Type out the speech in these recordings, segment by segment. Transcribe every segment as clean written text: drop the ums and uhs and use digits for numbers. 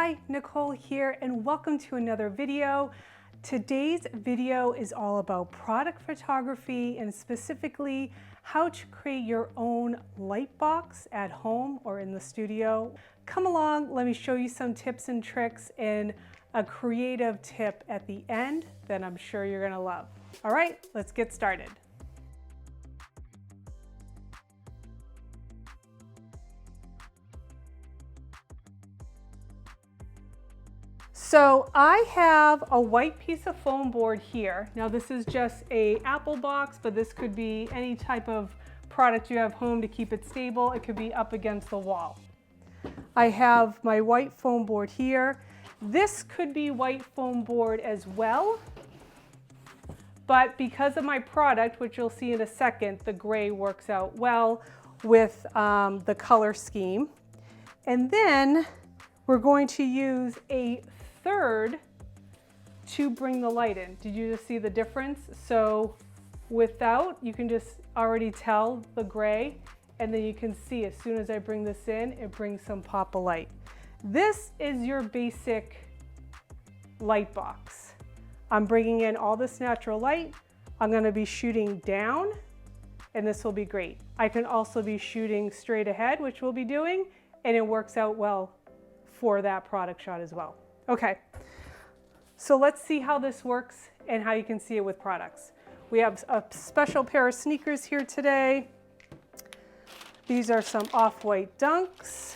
Hi, Nicole here, and welcome to another video. Today's video is all about product photography and specifically how to create your own light box at home or in the studio. Come along, let me show you some tips and tricks and a creative tip at the end that I'm sure you're gonna love. All right, let's get started. So I have a white piece of foam board here. Now this is just a Apple box, but this could be any type of product you have home to keep it stable. It could be up against the wall. I have my white foam board here. This could be white foam board as well, but because of my product, which you'll see in a second, the gray works out well with the color scheme. And then we're going to use a third to bring the light in. Did you just see the difference? So without, you can just already tell the gray, and then you can see as soon as I bring this in, it brings some pop of light. This is your basic light box. I'm bringing in all this natural light. I'm going to be shooting down, and this will be great. I can also be shooting straight ahead, which we'll be doing, and it works out well for that product shot as well. Okay, so let's see how this works and how you can see it with products. We have a special pair of sneakers here today. These are some off-white Dunks.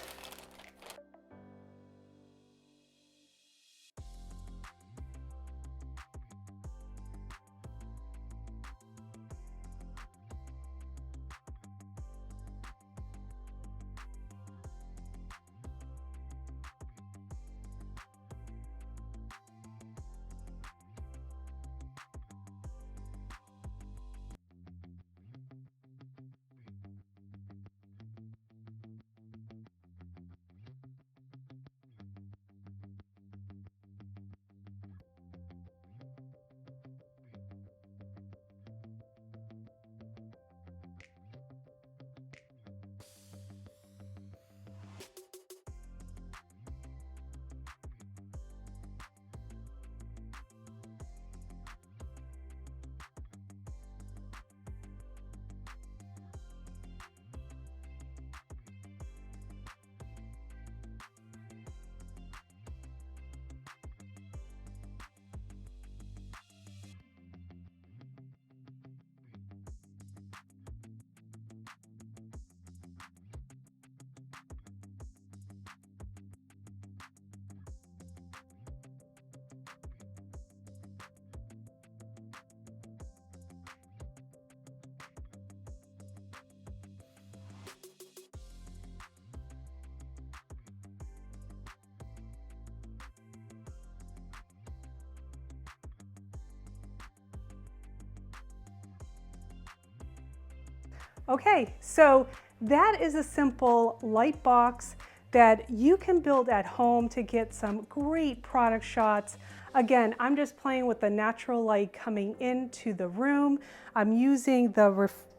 Okay, so that is a simple light box that you can build at home to get some great product shots. Again, I'm just playing with the natural light coming into the room. I'm using the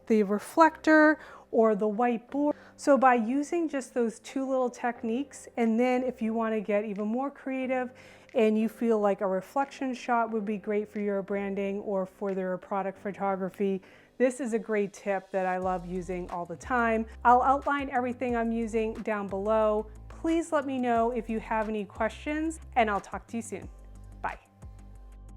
reflector or the white board. So by using just those two little techniques, and then if you want to get even more creative and you feel like a reflection shot would be great for your branding or for their product photography, this is a great tip that I love using all the time. I'll outline everything I'm using down below. Please let me know if you have any questions, and I'll talk to you soon.